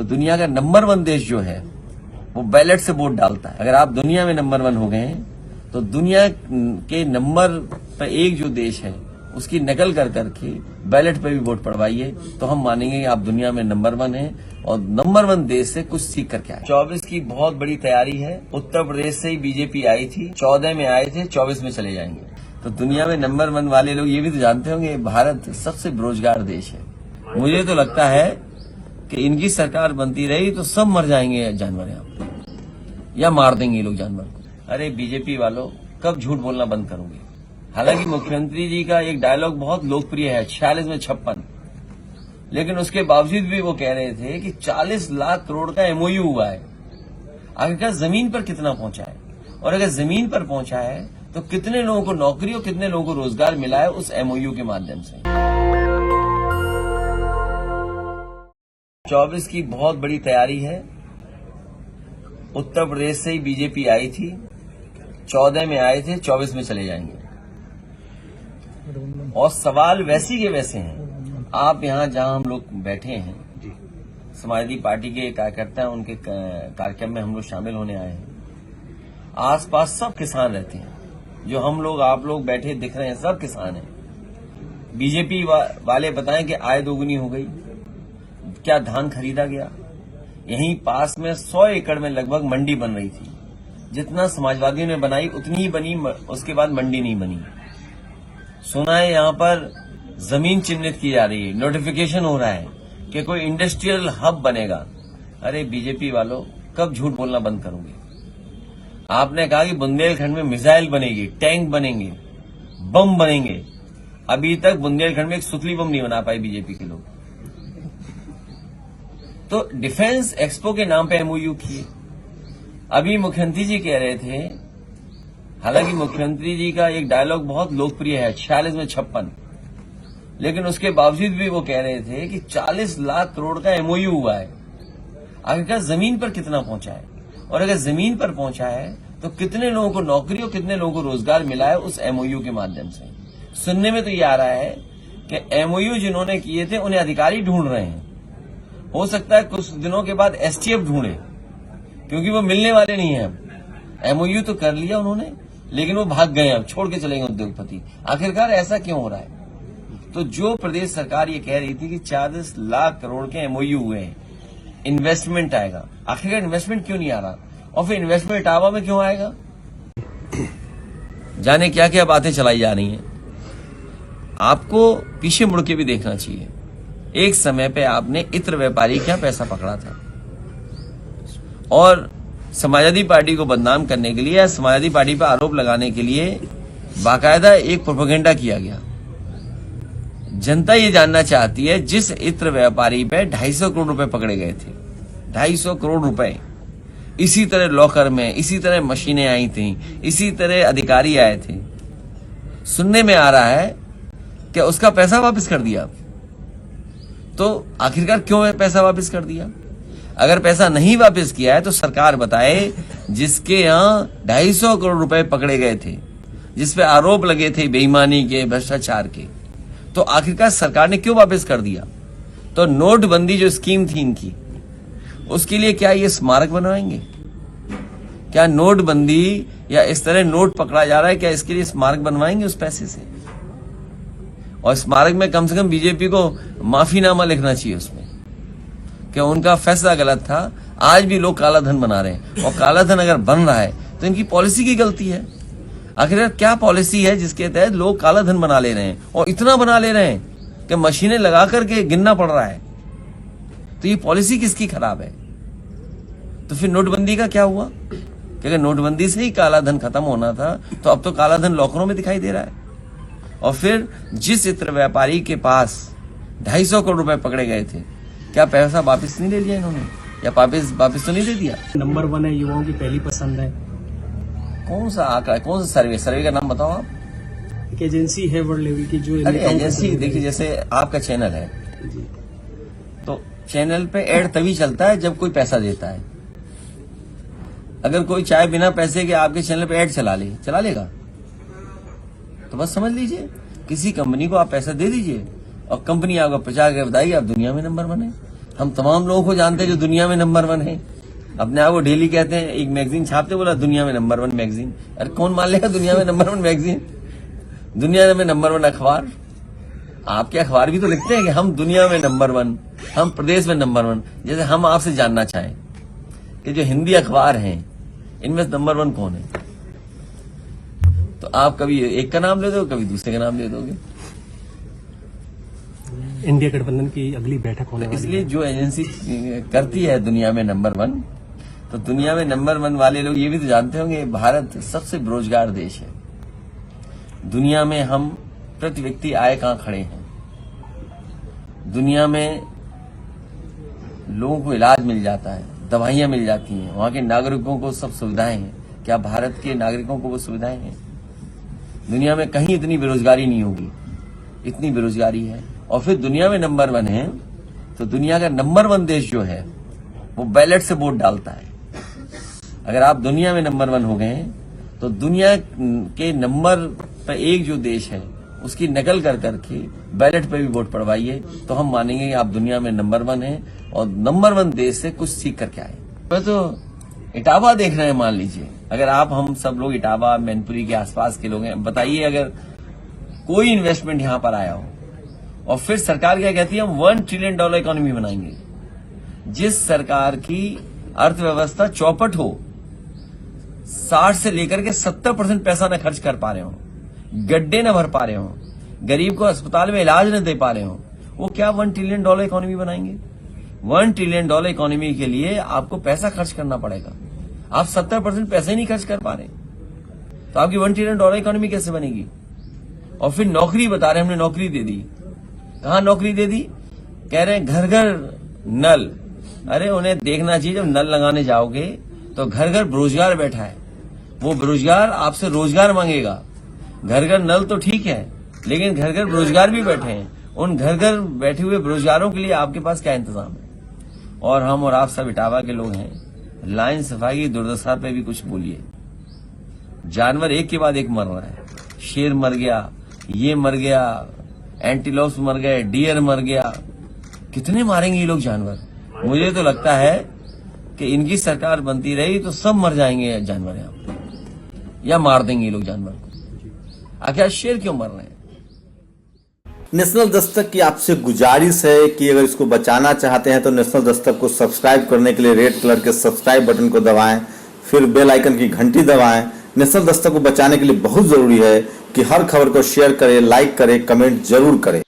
तो दुनिया का नंबर 1 देश जो है वो बैलेट से वोट डालता है। अगर आप दुनिया में नंबर 1 हो गए हैं तो दुनिया के नंबर 1 जो देश है उसकी नकल कर करके बैलेट पे भी वोट पड़वाइए तो हम मानेंगे कि आप दुनिया में नंबर 1 हैं और नंबर 1 देश से कुछ सीख करके आए। 24 की बहुत बड़ी तैयारी है। उत्तर प्रदेश से ही बीजेपी आई थी, 14 में आए थे, 24 में चले जाएंगे। तो दुनिया में नंबर 1 वाले लोग ये भी तो जानते होंगे भारत सबसे बेरोजगार देश है। मुझे तो लगता है कि इनकी सरकार बनती रही तो सब मर जाएंगे जानवर यहाँ या मार देंगे ये लोग जानवर को। अरे बीजेपी वालों, कब झूठ बोलना बंद करोगे? हालांकि मुख्यमंत्री जी का एक डायलॉग बहुत लोकप्रिय है, 46 में 56, लेकिन उसके बावजूद भी वो कह रहे थे कि 40 लाख करोड़ का एमओयू हुआ है। आखिरकार जमीन पर कितना पहुंचा है? और अगर जमीन पर पहुंचा है तो कितने लोगों को नौकरी और कितने लोगों को रोजगार मिला है उस एमओयू के माध्यम से? 24 की बहुत बड़ी तैयारी है। उत्तर प्रदेश से ही बीजेपी आई थी, 14 में आए थे, 24 में चले जाएंगे। और सवाल वैसे के वैसे हैं। आप यहां जहां हम लोग बैठे हैं, समाजवादी पार्टी के कार्यकर्ता हैं, उनके कार्यक्रम में हम लोग शामिल होने आए हैं। आसपास सब किसान रहते हैं, जो हम लोग आप लोग बैठे दिख रहे हैं सब किसान हैं। बीजेपी वाले बताएं कि आय दोगुनी हो गई, क्या धान खरीदा गया? यहीं पास में 100 एकड़ में लगभग मंडी बन रही थी। जितना समाजवादियों ने बनाई उतनी ही बनी, उसके बाद मंडी नहीं बनी। सुना है यहां पर जमीन चिन्हित की जा रही है, नोटिफिकेशन हो रहा है कि कोई इंडस्ट्रियल हब बनेगा। अरे बीजेपी वालों, कब झूठ बोलना बंद करोगे? आपने कहा कि बुंदेलखंड में मिसाइल बनेगी, टैंक बनेंगे, बम बनेंगे। अभी तक बुंदेलखंड में एक सुतली बम नहीं बना पाए बीजेपी के लोग। तो डिफेंस एक्सपो के नाम पे एमओयू किए। अभी मुख्यमंत्री जी कह रहे थे, हालांकि मुख्यमंत्री जी का एक डायलॉग बहुत लोकप्रिय है, 46 में 56, लेकिन उसके बावजूद भी वो कह रहे थे कि 40 लाख करोड़ का एमओयू हुआ है। आखिरकार जमीन पर कितना पहुंचा है? और अगर जमीन पर पहुंचा है तो कितने लोगों को नौकरी और कितने लोगों को रोजगार मिला है उस एमओयू के माध्यम से? सुनने में तो ये आ रहा है कि एमओयू जिन्होंने किए थे उन्हें अधिकारी ढूंढ रहे हैं। हो सकता है कुछ दिनों के बाद एसटीएफ ढूंढे, क्योंकि वो मिलने वाले नहीं है। अब एमओयू तो कर लिया उन्होंने, लेकिन वो भाग गए, अब छोड़ के चलेंगे उद्योगपति। आखिरकार ऐसा क्यों हो रहा है? तो जो प्रदेश सरकार ये कह रही थी कि 40 लाख करोड़ के एमओयू हुए हैं, इन्वेस्टमेंट आएगा, आखिरकार इन्वेस्टमेंट क्यों नहीं आ रहा? और फिर इन्वेस्टमेंट इटावा में क्यों आएगा? जाने क्या क्या बातें चलाई जा रही हैं। आपको पीछे मुड़ के भी देखना चाहिए। एक समय पे आपने इत्र व्यापारी क्या पैसा पकड़ा था और समाजवादी पार्टी को बदनाम करने के लिए या समाजवादी पार्टी पर आरोप लगाने के लिए बाकायदा एक प्रोपेगेंडा किया गया। जनता ये जानना चाहती है, जिस इत्र व्यापारी पे 250 करोड़ रुपए पकड़े गए थे, 250 करोड़ रुपए, इसी तरह लॉकर में, इसी तरह मशीनें आई थी, इसी तरह अधिकारी आए थे। सुनने में आ रहा है कि उसका पैसा वापस कर दिया। तो आखिरकार क्यों पैसा वापस कर दिया? अगर पैसा नहीं वापस किया है तो सरकार बताए, जिसके यहां 250 करोड़ रुपए पकड़े गए थे, जिसपे आरोप लगे थे बेईमानी के, भ्रष्टाचार के, तो आखिरकार सरकार ने क्यों वापस कर दिया? तो नोटबंदी जो स्कीम थी इनकी, उसके लिए क्या ये स्मारक बनवाएंगे? क्या नोटबंदी या इस तरह नोट पकड़ा जा रहा है, क्या इसके लिए स्मारक बनवाएंगे उस पैसे से? और स्मारक में कम से कम बीजेपी को माफीनामा लिखना चाहिए उसमें कि उनका फैसला गलत था। आज भी लोग काला धन बना रहे हैं, और काला धन अगर बन रहा है तो इनकी पॉलिसी की गलती है। आखिर क्या पॉलिसी है जिसके तहत लोग काला धन बना ले रहे हैं, और इतना बना ले रहे हैं कि मशीनें लगा करके गिनना पड़ रहा है? तो ये पॉलिसी किसकी खराब है? तो फिर नोटबंदी का क्या हुआ? कि अगर नोटबंदी से ही काला धन खत्म होना था तो अब तो काला धन लॉकरों में दिखाई दे रहा है। और फिर जिस इत्र व्यापारी के पास 250 करोड़ रुपए पकड़े गए थे, क्या पैसा वापस नहीं ले लिया इन्होंने, या वापस तो नहीं दे दिया? नंबर 1 है, युवाओं की पहली पसंद है। कौन सा आंकड़ा है, कौन सा सर्वे का नाम बताओ आप? एक एजेंसी है वर्ल्ड लेवल की जो एजेंसी, देखिए जैसे आपका चैनल है, तो चैनल पे एड तभी चलता है जब कोई पैसा देता है। अगर कोई चाहे बिना पैसे के आपके चैनल पे एड चला लेगा तो बस समझ लीजिए किसी कंपनी को आप पैसा दे दीजिए और कंपनी आपका प्रचार कर बताएगी आप दुनिया में नंबर 1 है। हम तमाम लोगों को जानते हैं जो दुनिया में नंबर 1 है। अपने आप को डेली कहते हैं, एक मैगजीन छापते, बोला दुनिया में नंबर 1 मैगजीन। अरे कौन मान लेगा दुनिया में नंबर 1 मैगजीन, दुनिया में नंबर 1 अखबार। आपके अखबार भी तो लिखते हैं कि हम दुनिया में नंबर 1, हम प्रदेश में नंबर 1। जैसे हम आपसे जानना चाहें कि जो हिंदी अखबार हैं इनमें नंबर 1 कौन है, तो आप कभी एक का नाम ले दोगे, कभी दूसरे का नाम ले दोगे। इंडिया गठबंधन की अगली बैठक होने वाली इसलिए जो एजेंसी करती है दुनिया में नंबर 1, तो दुनिया में नंबर 1 वाले लोग ये भी तो जानते होंगे भारत सबसे बेरोजगार देश है दुनिया में। हम प्रति व्यक्ति आय कहां खड़े हैं, दुनिया में लोगों को इलाज मिल जाता है, दवाइयां मिल जाती हैं, वहां के नागरिकों को सब सुविधाएं हैं। क्या भारत के नागरिकों को वो सुविधाएं हैं? दुनिया में कहीं इतनी बेरोजगारी नहीं होगी, इतनी बेरोजगारी है। और फिर दुनिया में नंबर 1 है, तो दुनिया का नंबर 1 देश जो है वो बैलेट से वोट डालता है। अगर आप दुनिया में नंबर 1 हो गए तो दुनिया के नंबर पर 1 जो देश है उसकी नकल कर करके बैलेट पे भी वोट पड़वाइए, तो हम मानेंगे कि आप दुनिया में नंबर 1 हैं और नंबर 1 देश से कुछ सीख करके आए। तो इटावा देख रहे हैं, मान लीजिए अगर आप हम सब लोग इटावा मैनपुरी के आसपास के लोग हैं, बताइए अगर कोई इन्वेस्टमेंट यहां पर आया हो और फिर सरकार क्या कहती है हम $1 ट्रिलियन इकोनॉमी बनाएंगे। जिस सरकार की अर्थव्यवस्था चौपट हो, 60 से लेकर के 70% पैसा न खर्च कर पा रहे हो, गड्ढे न भर पा रहे हो, गरीब को अस्पताल में इलाज न दे पा रहे हो, वो क्या $1 ट्रिलियन इकोनॉमी बनाएंगे। $1 ट्रिलियन इकोनॉमी के लिए आपको पैसा खर्च करना पड़ेगा। आप 70% पैसे नहीं खर्च कर पा रहे, तो आपकी $1 ट्रिलियन इकोनॉमी कैसे बनेगी। और फिर नौकरी बता रहे हमने नौकरी दे दी, कहां नौकरी दे दी, कह रहे हैं घर घर नल। अरे उन्हें देखना चाहिए, जब नल लगाने जाओगे तो घर घर बेरोजगार बैठा है, वो बेरोजगार आपसे रोजगार मांगेगा। घर घर नल तो ठीक है, लेकिन घर घर बेरोजगार भी बैठे हैं। उन घर घर बैठे हुए बेरोजगारों के लिए आपके पास क्या इंतजाम है। और हम और आप सब इटावा के लोग हैं, लाइन सफाई की दुर्दशा पे भी कुछ बोलिए। जानवर एक के बाद एक मर रहा है, शेर मर गया, ये मर गया, एंटीलोप्स मर गए, डियर मर गया, कितने मारेंगे ये लोग जानवर। मुझे तो लगता है कि इनकी सरकार बनती रही तो सब मर जाएंगे जानवर यहाँ, या मार देंगे ये लोग जानवर को। आखिर शेर क्यों मर रहे हैं। नेशनल दस्तक की आपसे गुजारिश है कि अगर इसको बचाना चाहते हैं तो नेशनल दस्तक को सब्सक्राइब करने के लिए रेड कलर के सब्सक्राइब बटन को दबाएं, फिर बेल आइकन की घंटी दबाएं। नेशनल दस्तक को बचाने के लिए बहुत जरूरी है कि हर खबर को शेयर करें, लाइक करें, कमेंट जरूर करें।